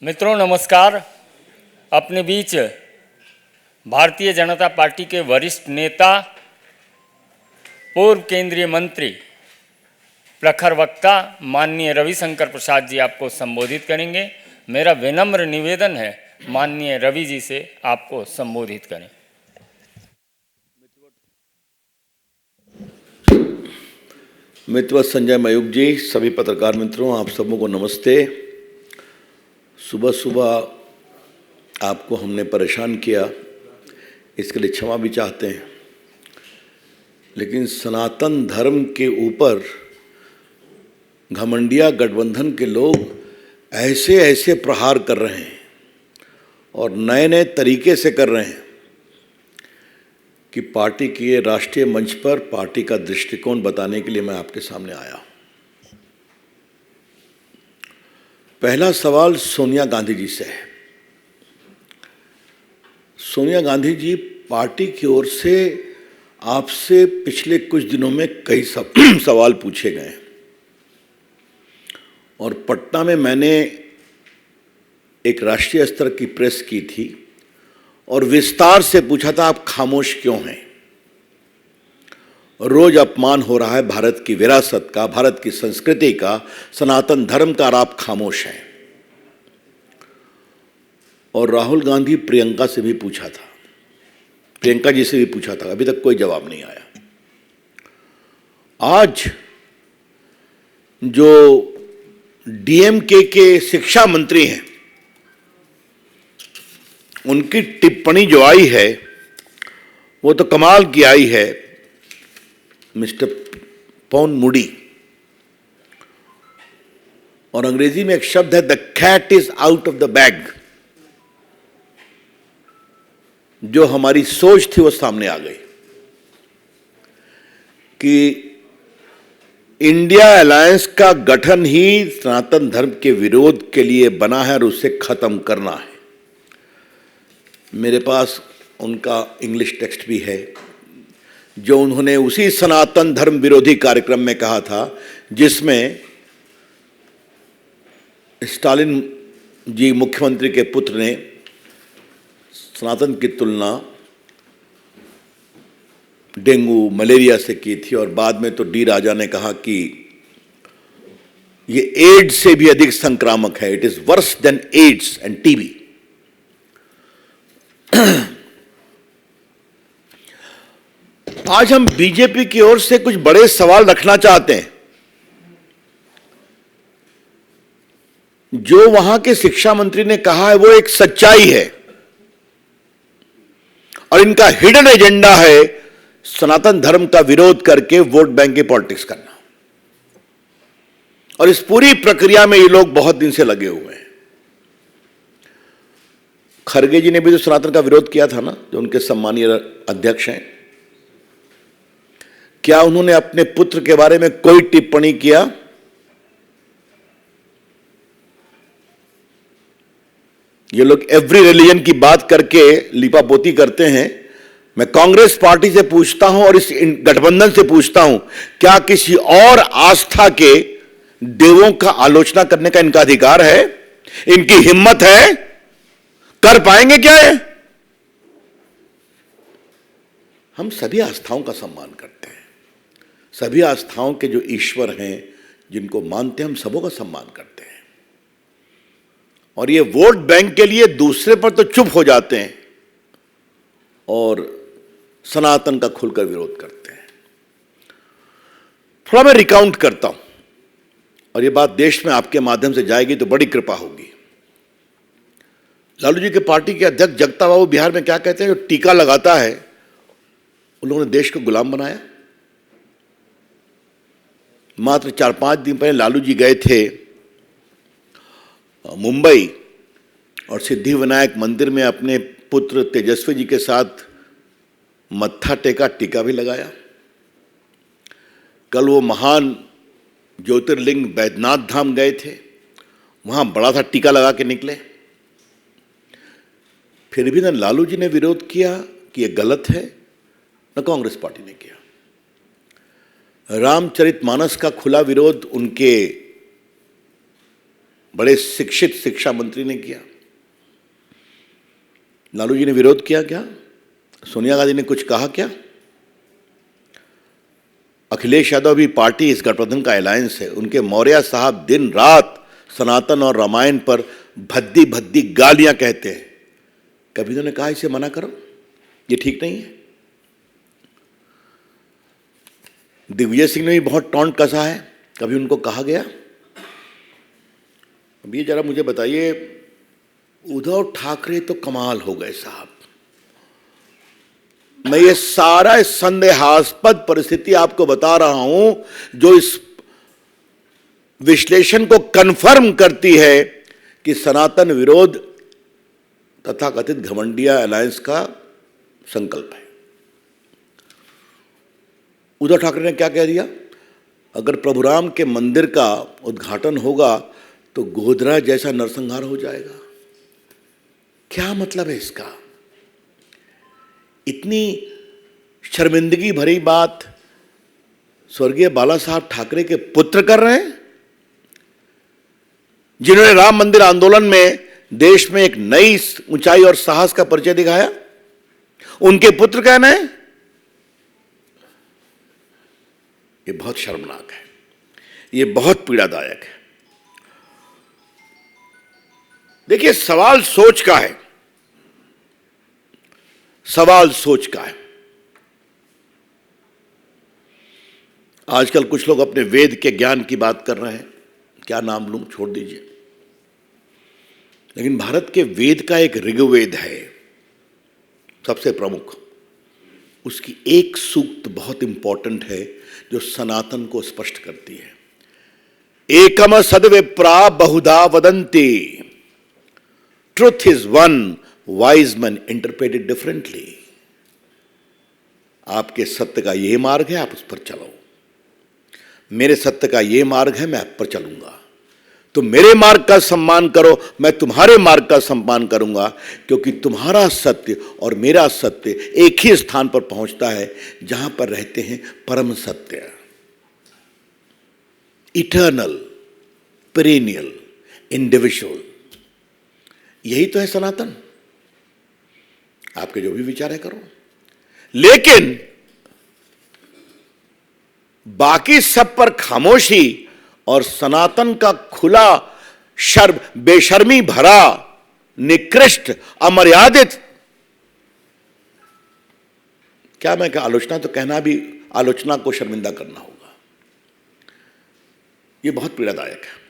मित्रों नमस्कार। अपने बीच भारतीय जनता पार्टी के वरिष्ठ नेता, पूर्व केंद्रीय मंत्री, प्रखर वक्ता माननीय रविशंकर प्रसाद जी आपको संबोधित करेंगे। मेरा विनम्र निवेदन है माननीय रवि जी से आपको संबोधित करें। मित्र संजय मयूख जी, सभी पत्रकार मित्रों, आप सबों को नमस्ते। सुबह सुबह आपको हमने परेशान किया, इसके लिए क्षमा भी चाहते हैं। लेकिन सनातन धर्म के ऊपर घमंडिया गठबंधन के लोग ऐसे ऐसे प्रहार कर रहे हैं और नए नए तरीके से कर रहे हैं कि पार्टी के राष्ट्रीय मंच पर पार्टी का दृष्टिकोण बताने के लिए मैं आपके सामने आया। पहला सवाल सोनिया गांधी जी से है। सोनिया गांधी जी, पार्टी की ओर से आपसे पिछले कुछ दिनों में कई सवाल पूछे गए और पटना में मैंने एक राष्ट्रीय स्तर की प्रेस की थी और विस्तार से पूछा था, आप खामोश क्यों हैं? रोज अपमान हो रहा है भारत की विरासत का, भारत की संस्कृति का, सनातन धर्म का, और आप खामोश हैं। और राहुल गांधी प्रियंका से भी पूछा था, प्रियंका जी से भी पूछा था, अभी तक कोई जवाब नहीं आया। आज जो डीएमके के शिक्षा मंत्री हैं, उनकी टिप्पणी जो आई है वो तो कमाल की आई है। मिस्टर पॉन मूडी, और अंग्रेजी में एक शब्द है, the cat is out of the bag. जो हमारी सोच थी वो सामने आ गई कि इंडिया अलायंस का गठन ही सनातन धर्म के विरोध के लिए बना है और उसे खत्म करना है। मेरे पास उनका इंग्लिश टेक्स्ट भी है, जो उन्होंने उसी सनातन धर्म विरोधी कार्यक्रम में कहा था जिसमें स्टालिन जी मुख्यमंत्री के पुत्र ने सनातन की तुलना डेंगू मलेरिया से की थी, और बाद में तो डी राजा ने कहा कि ये एड्स से भी अधिक संक्रामक है, it is worse than AIDS and TB. आज हम बीजेपी की ओर से कुछ बड़े सवाल रखना चाहते हैं। जो वहां के शिक्षा मंत्री ने कहा है वो एक सच्चाई है, और इनका हिडन एजेंडा है सनातन धर्म का विरोध करके वोट बैंक की पॉलिटिक्स करना। और इस पूरी प्रक्रिया में ये लोग बहुत दिन से लगे हुए हैं। खरगे जी ने भी तो सनातन का विरोध किया था ना, जो उनके सम्मानीय अध्यक्ष हैं। क्या उन्होंने अपने पुत्र के बारे में कोई टिप्पणी किया? ये लोग एवरी रिलीजन की बात करके लिपापोती करते हैं। मैं कांग्रेस पार्टी से पूछता हूं और इस गठबंधन से पूछता हूं, क्या किसी और आस्था के देवों का आलोचना करने का इनका अधिकार है? इनकी हिम्मत है? कर पाएंगे क्या ये? हम सभी आस्थाओं का सम्मान करते हैं। सभी आस्थाओं के जो ईश्वर हैं, जिनको मानते हैं, हम सबों का सम्मान करते हैं। और ये वोट बैंक के लिए दूसरे पर तो चुप हो जाते हैं और सनातन का खुलकर विरोध करते हैं। थोड़ा मैं रिकाउंट करता हूं, और ये बात देश में आपके माध्यम से जाएगी तो बड़ी कृपा होगी। लालू जी के पार्टी के अध्यक्ष जगता बाबू बिहार में क्या कहते हैं, जो टीका लगाता है उन लोगों ने देश को गुलाम बनाया। मात्र 4-5 दिन पहले लालू जी गए थे मुंबई और सिद्धि विनायक मंदिर में अपने पुत्र तेजस्वी जी के साथ मत्था टेका, टीका भी लगाया। कल वो महान ज्योतिर्लिंग बैद्यनाथ धाम गए थे, वहां बड़ा सा टीका लगा के निकले। फिर भी न लालू जी ने विरोध किया कि यह गलत है, न कांग्रेस पार्टी ने किया। रामचरितमानस का खुला विरोध उनके बड़े शिक्षित शिक्षा मंत्री ने किया। लालू जी ने विरोध किया क्या? सोनिया गांधी ने कुछ कहा क्या? अखिलेश यादव भी पार्टी इस गठबंधन का अलायंस है, उनके मौर्य साहब दिन रात सनातन और रामायण पर भद्दी भद्दी गालियां कहते हैं। कभी उन्होंने कहा इसे मना करो, ये ठीक नहीं है? दिग्विजय सिंह ने भी बहुत टॉन्ट कसा है, कभी उनको कहा गया? अब ये जरा मुझे बताइए, उद्धव ठाकरे तो कमाल हो गए साहब। मैं ये सारा संदेहास्पद परिस्थिति आपको बता रहा हूं जो इस विश्लेषण को कंफर्म करती है कि सनातन विरोध तथा कथित घमंडिया अलायंस का संकल्प है। उद्धव ठाकरे ने क्या कह दिया? अगर प्रभु राम के मंदिर का उद्घाटन होगा तो गोधरा जैसा नरसंहार हो जाएगा। क्या मतलब है इसका? इतनी शर्मिंदगी भरी बात स्वर्गीय बाला साहब ठाकरे के पुत्र कर रहे हैं, जिन्होंने राम मंदिर आंदोलन में देश में एक नई ऊंचाई और साहस का परिचय दिखाया। उनके पुत्र कहना है, ये बहुत शर्मनाक है, ये बहुत पीड़ादायक है। देखिए, सवाल सोच का है, सवाल सोच का है। आजकल कुछ लोग अपने वेद के ज्ञान की बात कर रहे हैं, क्या नाम लूं, छोड़ दीजिए। लेकिन भारत के वेद का एक ऋग्वेद है सबसे प्रमुख, उसकी एक सूक्त बहुत इंपॉर्टेंट है जो सनातन को स्पष्ट करती है। एकम सद्विप्रा बहुधा वदन्ति, truth is one, wise man interpret it differently. आपके सत्य का यह मार्ग है, आप उस पर चलो। मेरे सत्य का यह मार्ग है, मैं आप पर चलूंगा। तुम मेरे मार्ग का सम्मान करो, मैं तुम्हारे मार्ग का सम्मान करूंगा, क्योंकि तुम्हारा सत्य और मेरा सत्य एक ही स्थान पर पहुंचता है जहां पर रहते हैं परम सत्य, इटर्नल, पेरेनियल, इंडिविजुअल। यही तो है सनातन। आपके जो भी विचार है करो, लेकिन बाकी सब पर खामोशी और सनातन का खुला बेशर्मी भरा, निकृष्ट, अमर्यादित, क्या मैं क्या आलोचना तो कहना भी आलोचना को शर्मिंदा करना होगा। यह बहुत पीड़ादायक है।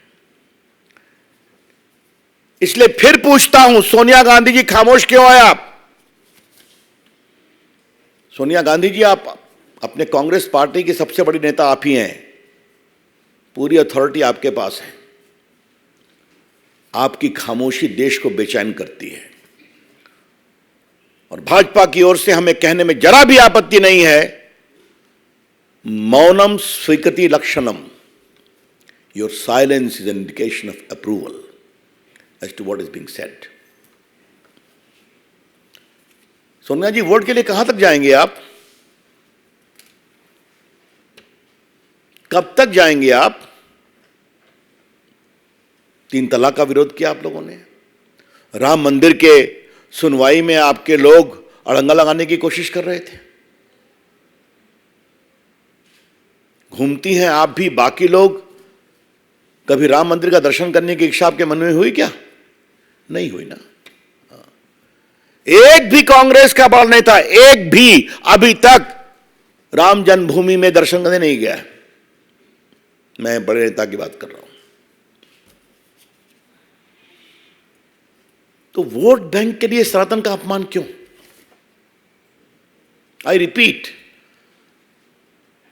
इसलिए फिर पूछता हूं, सोनिया गांधी जी खामोश क्यों है आप? सोनिया गांधी जी, आप अपने कांग्रेस पार्टी की सबसे बड़ी नेता आप ही हैं, पूरी अथॉरिटी आपके पास है। आपकी खामोशी देश को बेचैन करती है और भाजपा की ओर से हमें कहने में जरा भी आपत्ति नहीं है, मौनम स्वीकृति लक्षणम, your silence is an indication of approval as to what is being said. Sonia ji, vote के लिए कहां तक जाएंगे आप? कब तक जाएंगे आप? 3 तलाक का विरोध किया आप लोगों ने, राम मंदिर के सुनवाई में आपके लोग अड़ंगा लगाने की कोशिश कर रहे थे। घूमती हैं आप भी, बाकी लोग। कभी राम मंदिर का दर्शन करने की इच्छा आपके मन में हुई क्या? नहीं हुई ना। एक भी कांग्रेस का बड़ा नेता, एक भी अभी तक राम जन्मभूमि में दर्शन करने नहीं गया। मैं बड़े नेता की बात कर रहा हूं। तो वोट बैंक के लिए सनातन का अपमान क्यों? I repeat,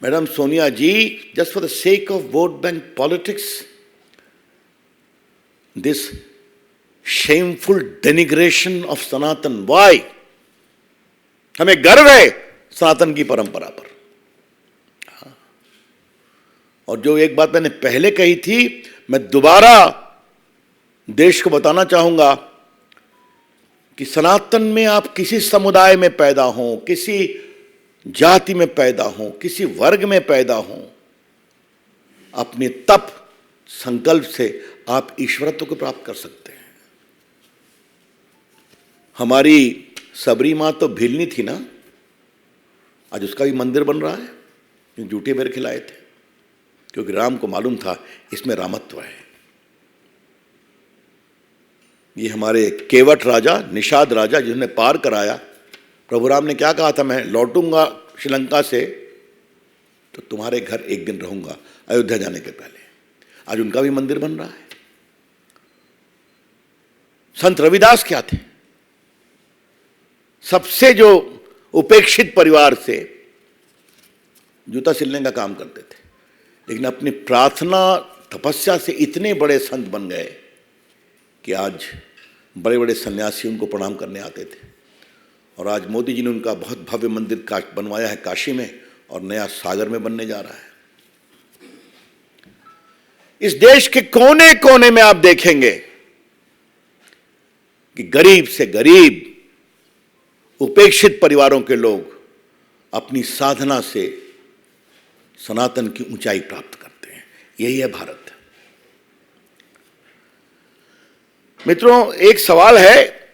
madam Sonia ji, just for the sake of vote bank politics, this shameful denigration of Sanatan, why? हमें गर्व है सनातन की परंपरा पर। और जो एक बात मैंने पहले कही थी, मैं दोबारा देश को बताना चाहूंगा कि सनातन में आप किसी समुदाय में पैदा हो, किसी जाति में पैदा हो, किसी वर्ग में पैदा हो, अपने तप संकल्प से आप ईश्वरत्व को प्राप्त कर सकते हैं। हमारी सबरी मां तो भिलनी थी ना, आज उसका भी मंदिर बन रहा है। जूठे बेर खिलाए थे, क्योंकि राम को मालूम था इसमें रामत्व है। ये हमारे केवट राजा, निषाद राजा, जिन्होंने पार कराया, प्रभु राम ने क्या कहा था, मैं लौटूंगा श्रीलंका से तो तुम्हारे घर एक दिन रहूंगा, अयोध्या जाने के पहले। आज उनका भी मंदिर बन रहा है। संत रविदास क्या थे? सबसे जो उपेक्षित परिवार से जूता सिलने का काम करते थे, लेकिन अपनी प्रार्थना तपस्या से इतने बड़े संत बन गए कि आज बड़े बड़े सन्यासी उनको प्रणाम करने आते थे। और आज मोदी जी ने उनका बहुत भव्य मंदिर बनवाया है काशी में, और नया सागर में बनने जा रहा है। इस देश के कोने कोने में आप देखेंगे कि गरीब से गरीब उपेक्षित परिवारों के लोग अपनी साधना से सनातन की ऊंचाई प्राप्त करते हैं। यही है भारत। मित्रों, एक सवाल है,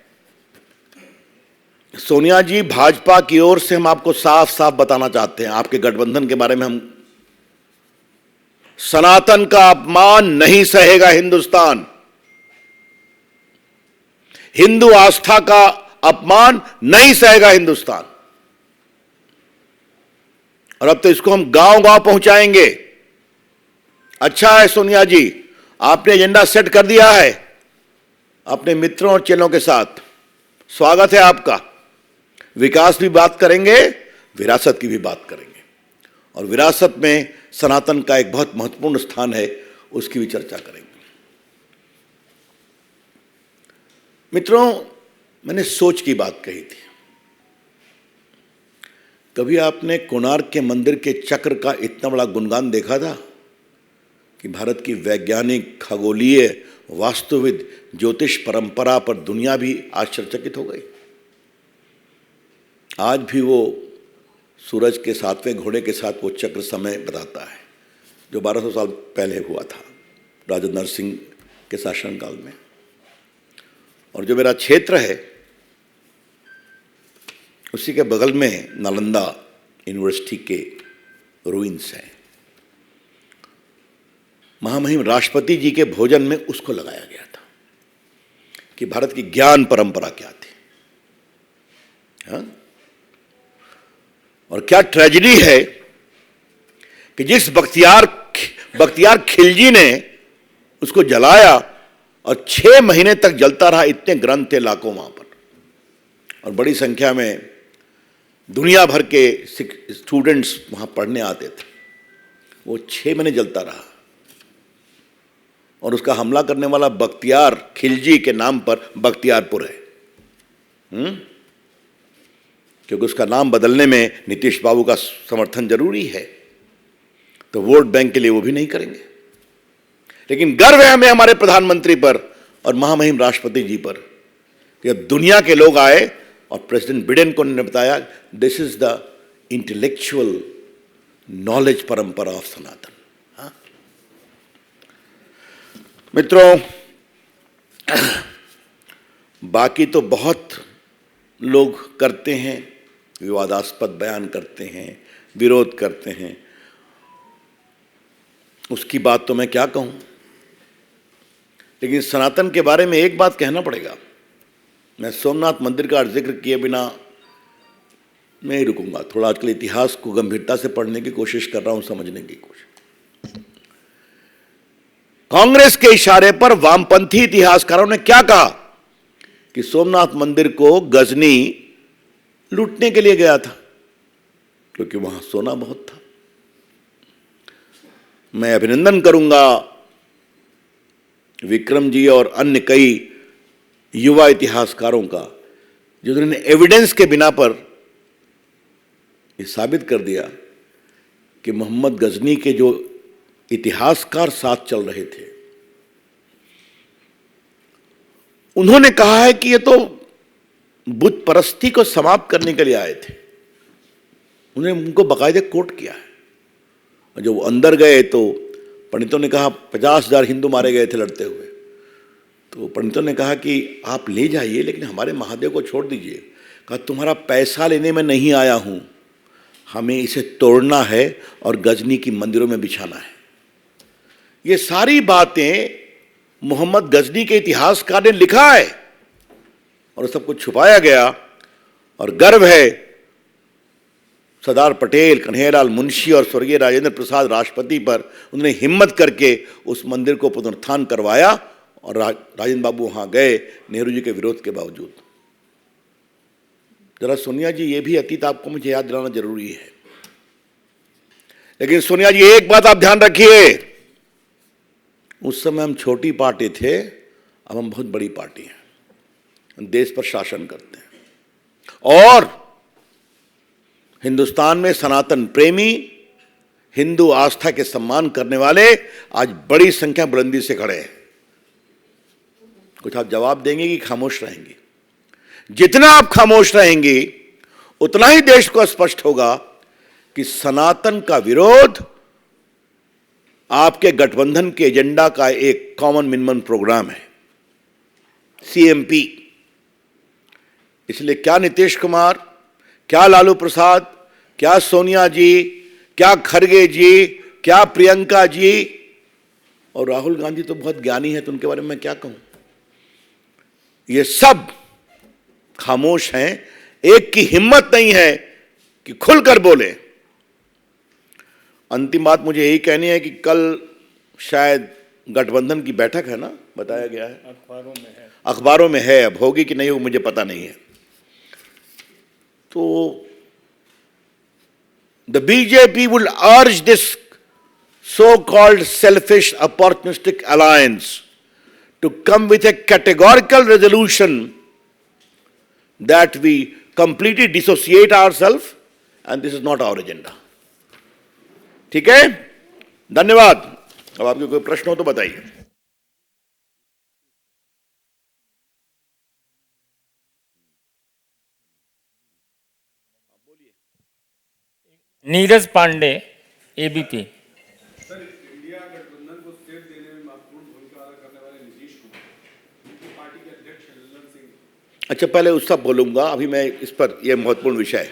सोनिया जी, भाजपा की ओर से हम आपको साफ साफ बताना चाहते हैं, आपके गठबंधन के बारे में हम, सनातन का अपमान नहीं सहेगा हिंदुस्तान। हिंदू आस्था का अपमान नहीं सहेगा हिंदुस्तान। और अब तो इसको हम गांव गांव पहुंचाएंगे। अच्छा है सोनिया जी, आपने एजेंडा सेट कर दिया है अपने मित्रों और चेलों के साथ, स्वागत है आपका। विकास भी बात करेंगे, विरासत की भी बात करेंगे, और विरासत में सनातन का एक बहुत महत्वपूर्ण स्थान है, उसकी भी चर्चा करेंगे। मित्रों, मैंने सोच की बात कही थी। कभी आपने कोणार्क के मंदिर के चक्र का इतना बड़ा गुणगान देखा था कि भारत की वैज्ञानिक, खगोलीय, वास्तुविद, ज्योतिष परंपरा पर दुनिया भी आश्चर्यचकित हो गई। आज भी वो सूरज के 7वें घोड़े के साथ वो चक्र समय बताता है, जो 1200 साल पहले हुआ था राजा नरसिंह के शासनकाल में। और जो मेरा क्षेत्र है, उसी के बगल में नालंदा यूनिवर्सिटी के रूइंस हैं। महामहिम राष्ट्रपति जी के भोजन में उसको लगाया गया था कि भारत की ज्ञान परंपरा क्या थी। हाँ? और क्या ट्रेजेडी है कि जिस बख्तियार खिलजी ने उसको जलाया और 6 महीने तक जलता रहा। इतने ग्रंथ थे लाखों वहां पर, और बड़ी संख्या में दुनिया भर के स्टूडेंट्स वहां पढ़ने आते थे। वो 6 महीने जलता रहा, और उसका हमला करने वाला बख्तियार खिलजी के नाम पर बख्तियारपुर है। क्योंकि उसका नाम बदलने में नीतीश बाबू का समर्थन जरूरी है, तो वोट बैंक के लिए वो भी नहीं करेंगे। लेकिन गर्व है हमें हमारे प्रधानमंत्री पर और महामहिम राष्ट्रपति जी पर कि अब दुनिया के लोग आए और प्रेसिडेंट बिडेन को ने बताया, this is the intellectual knowledge परंपरा ऑफ सनातन। हाँ? मित्रों, बाकी तो बहुत लोग करते हैं, विवादास्पद बयान करते हैं, विरोध करते हैं, उसकी बात तो मैं क्या कहूं। लेकिन सनातन के बारे में एक बात कहना पड़ेगा। मैं सोमनाथ मंदिर का जिक्र किए बिना नहीं रुकूंगा। थोड़ा आजकल इतिहास को गंभीरता से पढ़ने की कोशिश कर रहा हूं, समझने की कोशिश। कांग्रेस के इशारे पर वामपंथी इतिहासकारों ने क्या कहा कि सोमनाथ मंदिर को गजनी लूटने के लिए गया था, क्योंकि वहां सोना बहुत था। मैं अभिनंदन करूंगा विक्रम जी और अन्य कई युवा इतिहासकारों का, जिन्होंने एविडेंस के बिना पर यह साबित कर दिया कि मोहम्मद गजनी के जो इतिहासकार साथ चल रहे थे, उन्होंने कहा है कि ये तो बुत परस्ती को समाप्त करने के लिए आए थे। उन्होंने उनको बाकायदे कोट किया है। और जब वो अंदर गए तो पंडितों ने कहा 50,000 हिंदू मारे गए थे लड़ते हुए। तो पंडितों ने कहा कि आप ले जाइए लेकिन हमारे महादेव को छोड़ दीजिए। कहा तुम्हारा पैसा लेने में नहीं आया हूं, हमें इसे तोड़ना है और गजनी की मंदिरों में बिछाना है। ये सारी बातें मोहम्मद गजनी के इतिहासकार ने लिखा है और सब कुछ छुपाया गया। और गर्व है सरदार पटेल, कन्हैयालाल मुंशी और स्वर्गीय राजेंद्र प्रसाद राष्ट्रपति पर, उन्होंने हिम्मत करके उस मंदिर को पुनरुत्थान करवाया और राजेंद्र बाबू वहां गए नेहरू जी के विरोध के बावजूद। जरा सोनिया जी, ये भी अतीत आपको मुझे याद दिलाना जरूरी है। लेकिन सोनिया जी, एक बात आप ध्यान रखिए, उस समय हम छोटी पार्टी थे, अब हम बहुत बड़ी पार्टी हैं, हम देश पर शासन करते हैं और हिंदुस्तान में सनातन प्रेमी, हिंदू आस्था के सम्मान करने वाले आज बड़ी संख्या बुलंदी से खड़े हैं। कुछ आप जवाब देंगे कि खामोश रहेंगे? जितना आप खामोश रहेंगे उतना ही देश को स्पष्ट होगा कि सनातन का विरोध आपके गठबंधन के एजेंडा का एक कॉमन मिनिमम प्रोग्राम है, सीएमपी। इसलिए क्या नीतीश कुमार, क्या लालू प्रसाद, क्या सोनिया जी, क्या खड़गे जी, क्या प्रियंका जी और राहुल गांधी तो बहुत ज्ञानी है, तो उनके बारे में मैं क्या कहूं। ये सब खामोश हैं, एक की हिम्मत नहीं है कि खुलकर बोले। अंतिम बात मुझे यही कहनी है कि कल शायद गठबंधन की बैठक है ना, बताया गया है, अखबारों में है, अब होगी कि नहीं होगी मुझे पता नहीं है। तो the BJP will urge this so-called selfish opportunistic alliance to come with a categorical resolution that we completely dissociate ourselves and this is not our agenda. ठीक है, धन्यवाद। अब आपके कोई प्रश्न हो तो बताइए। Neeraj Pandey, ABP. Sir, India गठबंधन को सेफ देने में महत्वपूर्ण भूमिका अदा करने वाले नीतीश कुमार, उनकी पार्टी के अध्यक्ष ललन सिंह। अच्छा, पहले उसका बोलूंगा, अभी मैं इस पर, यह महत्वपूर्ण विषय है।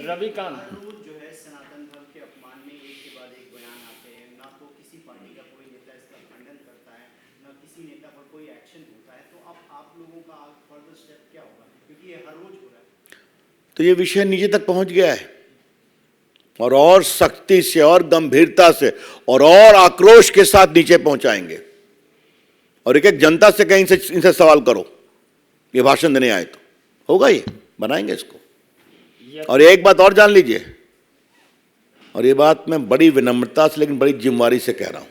रविकांत जो है सनातन धर्म के अपमान में एक के बाद एक बयान आते हैं, ना तो किसी पार्टी का कोई नेता इसका खंडन करता है, ना किसी नेता पर कोई एक्शन होता है, तो अब आप लोगों का फर्दर स्टेप क्या होगा, क्योंकि ये हर रोज हो रहा है। तो ये विषय नीचे तक पहुंच गया है और सख्ती से और गंभीरता से और आक्रोश के साथ नीचे पहुंचाएंगे और एक एक जनता से कहीं से इनसे सवाल करो, ये भाषण देने आए तो होगा, ये बनाएंगे इसको। और एक बात और जान लीजिए, और ये बात मैं बड़ी विनम्रता से लेकिन बड़ी जिम्मेदारी से कह रहा हूं,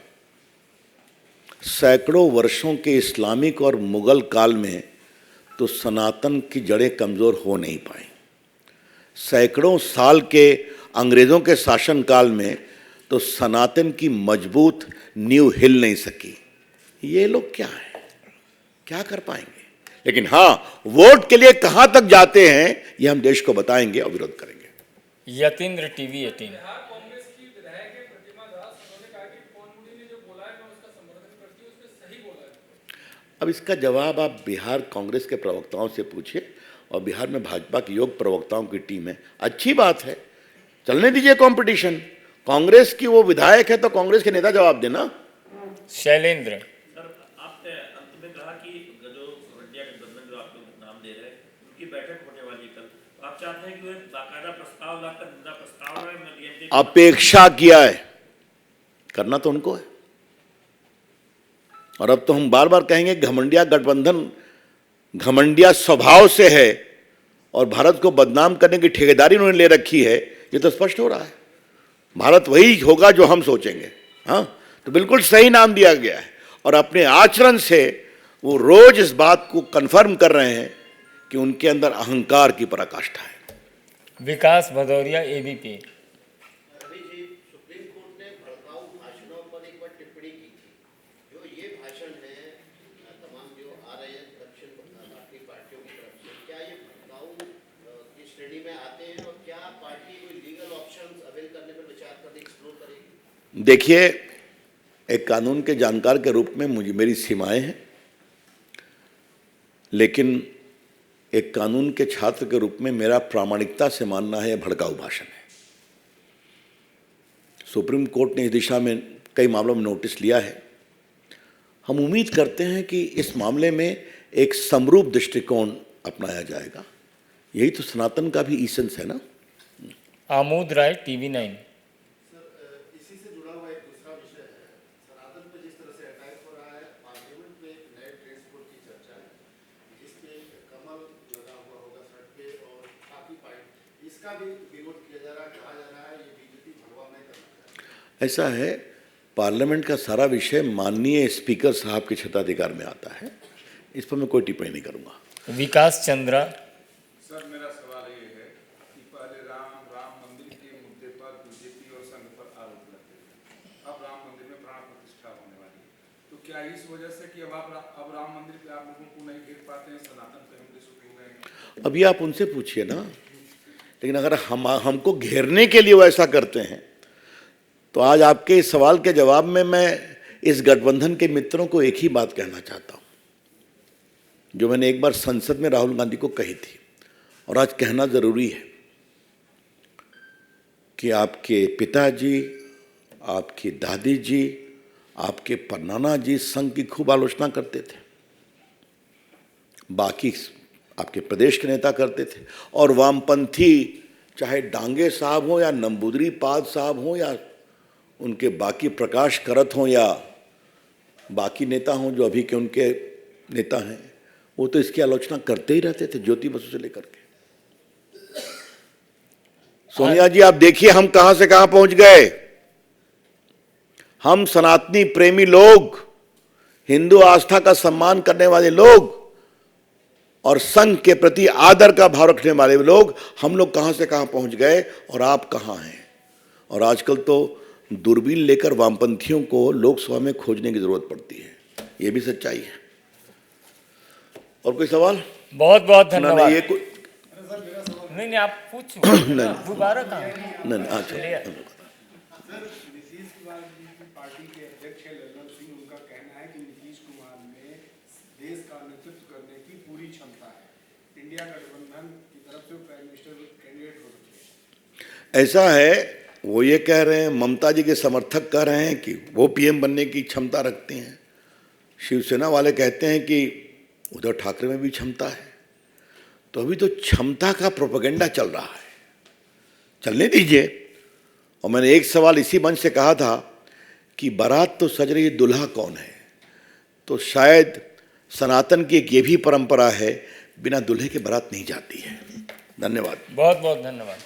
सैकड़ों वर्षों के इस्लामिक और मुगल काल में तो सनातन की जड़ें कमजोर हो नहीं पाई। सैकड़ों साल के अंग्रेजों के शासनकाल में तो सनातन की मजबूत नींव हिल नहीं सकी। ये लोग क्या है, क्या कर पाएंगे? लेकिन हां, वोट के लिए कहां तक जाते हैं ये हम देश को बताएंगे और विरोध करेंगे। यतीन्द्र, टीवी 18। कांग्रेस की विधायक है प्रतिमा दास, उन्होंने कहा कि पवन मुंडी ने जो बोला है मैं उसका समर्थन करती हूं, उसने सही बोला है। अब इसका जवाब आप बिहार कांग्रेस के प्रवक्ताओं से पूछिए, और बिहार में भाजपा की योग प्रवक्ताओं की टीम है। अच्छी बात है, चलने दीजिए कंपटीशन। कांग्रेस की वो विधायक है तो कांग्रेस के नेता जवाब देना। शैलेंद्र। सर, आपने अंत में कहा कि जो इंडिया गठबंधन जो आप लोग नाम दे रहे हैं उनकी बैठक होने वाली कल, तो आप चाहते हैं कि वो बाकायदा प्रस्ताव लाकर निंदा प्रस्ताव में अपेक्षा किया है, करना तो उनको है। और अब तो हम बार बार कहेंगे घमंडिया गठबंधन घमंडिया स्वभाव से है और भारत को बदनाम करने की ठेकेदारी उन्होंने ले रखी है, ये तो स्पष्ट हो रहा है। भारत वही होगा जो हम सोचेंगे। हाँ, तो बिल्कुल सही नाम दिया गया है और अपने आचरण से वो रोज इस बात को कंफर्म कर रहे हैं कि उनके अंदर अहंकार की पराकाष्ठा है। विकास भदौरिया, एबीपी। अभी जी, सुप्रीम कोर्ट ने भड़काऊ भाषणों पर एक बार टिप्पणी की थी। जो ये भाषण है तमाम जो आ रहे हैं दक्षिण भारतीय पार्टियों की तरफ से, क्या ये भड़काऊ की श्रेणी में आते हैं और क्या पार्टी कोई लीगल ऑप्शंस अवेल करने पर विचार करने एक्सप्लोर करेगी? देखिए, एक कानून के जानकार के रूप में मेरी सीमाएं हैं, लेकिन एक कानून के छात्र के रूप में मेरा प्रामाणिकता से मानना है यह भड़काऊ भाषण है। सुप्रीम कोर्ट ने इस दिशा में कई मामलों में नोटिस लिया है। हम उम्मीद करते हैं कि इस मामले में एक समरूप दृष्टिकोण अपनाया जाएगा। यही तो सनातन का भी ईसेंस है ना। आमोद राय, TV9। इसी से जुड़ा हुआ एक दूसरा विषय है, सनातन पे जिस तरह से अटैक हो रहा है, पार्लियामेंट में एक नए ड्रेस कोड की चर्चा है जिसपे कमल लगा हुआ होगा सड़क पे और खाकी पाइप, इसका भी विरोध किया जा रहा है, कहा जा रहा है ये बीजेपी भगवा में करना चाहती है। ऐसा है, पार्लियामेंट का सारा विषय माननीय स्पीकर साहब के क्षेत्राधिकार में आता है, इस पर मैं कोई टिप्पणी नहीं करूंगा। विकास चंद्रा। सर मेरा सवाल ये है कि पहले राम मंदिर के मुद्दे पर बीजेपी और संघ पर आरोप लगते थे, अब राम मंदिर में प्राण प्रतिष्ठा होने वाली है, तो क्या इस वजह से कि अब राम मंदिर पे आप लोगों को नहीं घेर पाते हैं, सनातन पे हम डिसुख हो गए हैं? अभी आप उनसे पूछिए ना। लेकिन अगर हमको घेरने के लिए वो ऐसा करते हैं तो आज आपके इस सवाल के जवाब में मैं इस गठबंधन के मित्रों को एक ही बात कहना चाहता हूं, जो मैंने एक बार संसद में राहुल गांधी को कही थी और आज कहना जरूरी है कि आपके पिताजी, आपकी दादी जी, आपके परनाना जी संघ की खूब आलोचना करते थे, बाकी आपके प्रदेश के नेता करते थे, और वामपंथी चाहे डांगे साहब हो या नंबूदरी पाद साहब हो या उनके बाकी प्रकाश करत हों या बाकी नेता हों जो अभी के उनके नेता हैं, वो तो इसकी आलोचना करते ही रहते थे, ज्योति बसु से लेकर के। सोनिया जी, आप देखिए हम कहां से कहां पहुंच गए। हम सनातनी प्रेमी लोग, हिंदू आस्था का सम्मान करने वाले लोग और संघ के प्रति आदर का भाव रखने वाले लोग, हम लोग कहां से कहां पहुंच गए और आप कहां हैं। और आजकल तो दूरबीन लेकर वामपंथियों को लोकसभा में खोजने की जरूरत पड़ती है, यह भी सच्चाई है। और कोई सवाल? बहुत बहुत ना धन्यवाद। ये कोई नहीं, आप पूछो। दोबारा कहाँ? नहीं, अच्छा। सर नीतीश कुमार जी की पार्टी के अध्यक्ष है लल्लन सिंह, उनका कहना है कि नीतीश कुमार में देश का नेतृत्व करने की पूरी क्षमता है, इंडिया गठबंधन की तरफ से प्राइम मिनिस्टर कैंडिडेट हो सकते हैं। ऐसा है, वो ये कह रहे हैं, ममता जी के समर्थक कह रहे हैं कि वो पीएम बनने की क्षमता रखते हैं, शिवसेना वाले कहते हैं कि उद्धव ठाकरे में भी क्षमता है। तो अभी तो क्षमता का प्रोपेगेंडा चल रहा है, चलने दीजिए। और मैंने एक सवाल इसी मंच से कहा था कि बारात तो सज रही, दुल्हा कौन है। तो शायद सनातन की एक ये भी परंपरा है, बिना दुल्हे के बारात नहीं जाती है। धन्यवाद। बहुत बहुत धन्यवाद।